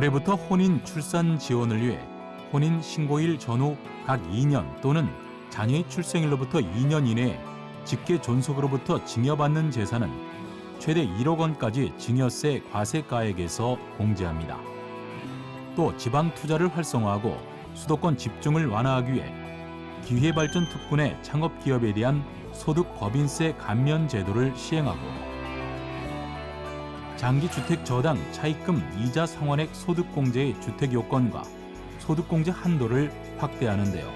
올해부터 혼인 출산 지원을 위해 혼인 신고일 전후 각 2년 또는 자녀의 출생일로부터 2년 이내에 직계 존속으로부터 증여받는 재산은 최대 1억 원까지 증여세 과세가액에서 공제합니다. 또 지방 투자를 활성화하고 수도권 집중을 완화하기 위해 기회발전 특군의 창업기업에 대한 소득 법인세 감면 제도를 시행하고 장기주택 저당 차입금 이자 상환액 소득공제의 주택요건과 소득공제 한도를 확대하는데요.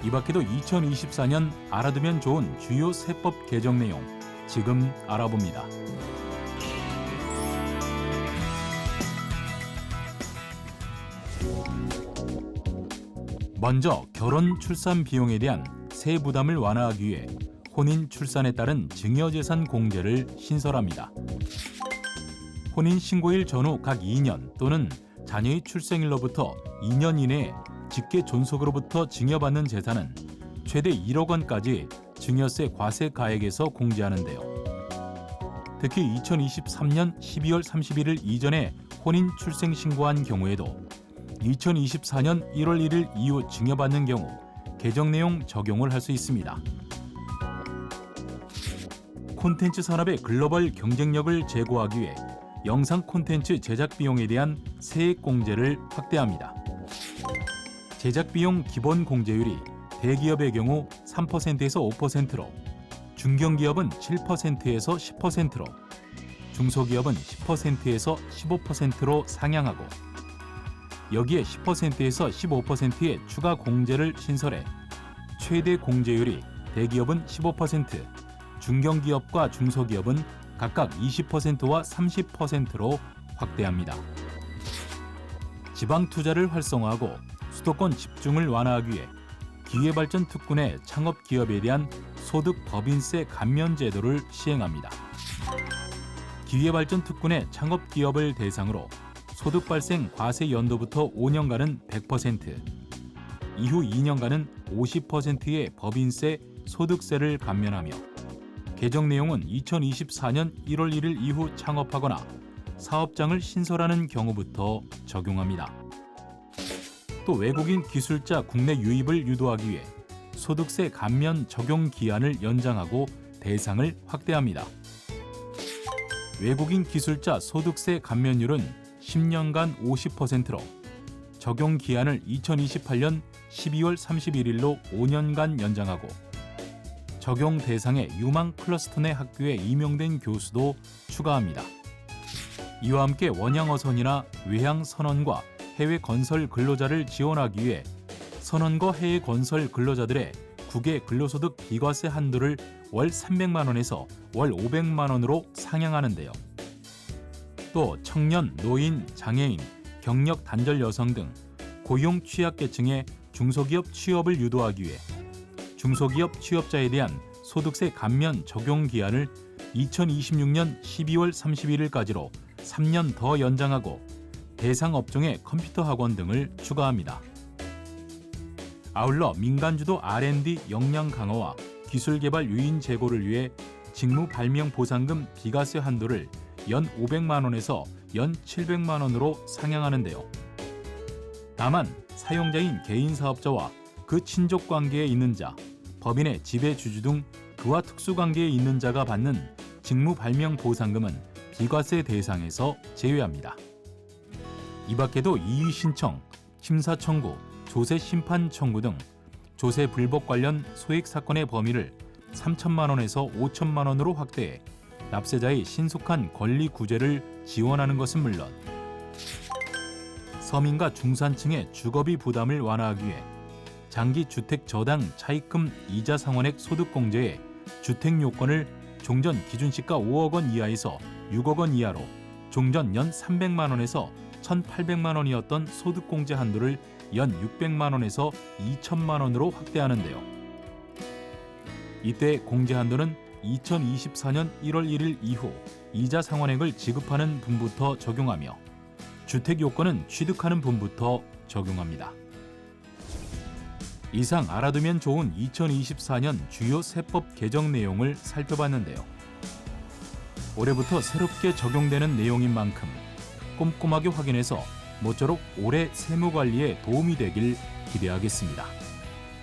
이 밖에도 2024년 알아두면 좋은 주요 세법 개정 내용 지금 알아봅니다. 먼저 결혼 출산 비용에 대한 세 부담을 완화하기 위해 혼인 출산에 따른 증여재산 공제를 신설합니다. 혼인 신고일 전후 각 2년 또는 자녀의 출생일로부터 2년 이내에 직계 존속으로부터 증여받는 재산은 최대 1억 원까지 증여세 과세가액에서 공제하는데요. 특히 2023년 12월 31일 이전에 혼인 출생 신고한 경우에도 2024년 1월 1일 이후 증여받는 경우 개정 내용 적용을 할 수 있습니다. 콘텐츠 산업의 글로벌 경쟁력을 제고하기 위해 영상 콘텐츠 제작 비용에 대한 세액 공제를 확대합니다. 제작 비용 기본 공제율이 대기업의 경우 3%에서 5%로, 중견기업은 7%에서 10%로, 중소기업은 10%에서 15%로 상향하고 여기에 10%에서 15%의 추가 공제를 신설해 최대 공제율이 대기업은 15%, 중견기업과 중소기업은 각각 20%와 30%로 확대합니다. 지방 투자를 활성화하고 수도권 집중을 완화하기 위해 기회발전 특군의 창업기업에 대한 소득 법인세 감면 제도를 시행합니다. 기회발전 특군의 창업기업을 대상으로 소득 발생 과세 연도부터 5년간은 100%, 이후 2년간은 50%의 법인세, 소득세를 감면하며 개정 내용은 2024년 1월 1일 이후 창업하거나 사업장을 신설하는 경우부터 적용합니다. 또 외국인 기술자 국내 유입을 유도하기 위해 소득세 감면 적용 기한을 연장하고 대상을 확대합니다. 외국인 기술자 소득세 감면율은 10년간 50%로 적용 기한을 2028년 12월 31일로 5년간 연장하고 적용 대상에 유망 클러스터 내 학교에 임용된 교수도 추가합니다. 이와 함께 원양어선이나 외향 선원과 해외 건설 근로자를 지원하기 위해 선원과 해외 건설 근로자들의 국외 근로소득 비과세 한도를 월 300만 원에서 월 500만 원으로 상향하는데요. 또 청년, 노인, 장애인, 경력 단절 여성 등 고용 취약계층의 중소기업 취업을 유도하기 위해 중소기업 취업자에 대한 소득세 감면 적용 기한을 2026년 12월 31일까지로 3년 더 연장하고 대상 업종의 컴퓨터 학원 등을 추가합니다. 아울러 민간주도 R&D 역량 강화와 기술 개발 유인 제고를 위해 직무 발명 보상금 비과세 한도를 연 500만 원에서 연 700만 원으로 상향하는데요. 다만 사용자인 개인 사업자와 그 친족 관계에 있는 자, 법인의 지배주주 등 그와 특수관계에 있는 자가 받는 직무 발명 보상금은 비과세 대상에서 제외합니다. 이 밖에도 이의 신청, 심사 청구, 조세 심판 청구 등 조세 불법 관련 소액 사건의 범위를 3천만 원에서 5천만 원으로 확대해 납세자의 신속한 권리 구제를 지원하는 것은 물론 서민과 중산층의 주거비 부담을 완화하기 위해 장기 주택 저당 차입금 이자 상환액 소득 공제에 주택 요건을 종전 기준시가 5억 원 이하에서 6억 원 이하로 종전 연 300만 원에서 1,800만 원이었던 소득 공제 한도를 연 600만 원에서 2천만 원으로 확대하는데요. 이때 공제 한도는 2024년 1월 1일 이후 이자 상환액을 지급하는 분부터 적용하며 주택 요건은 취득하는 분부터 적용합니다. 이상 알아두면 좋은 2024년 주요 세법 개정 내용을 살펴봤는데요. 올해부터 새롭게 적용되는 내용인 만큼 꼼꼼하게 확인해서 모쪼록 올해 세무 관리에 도움이 되길 기대하겠습니다.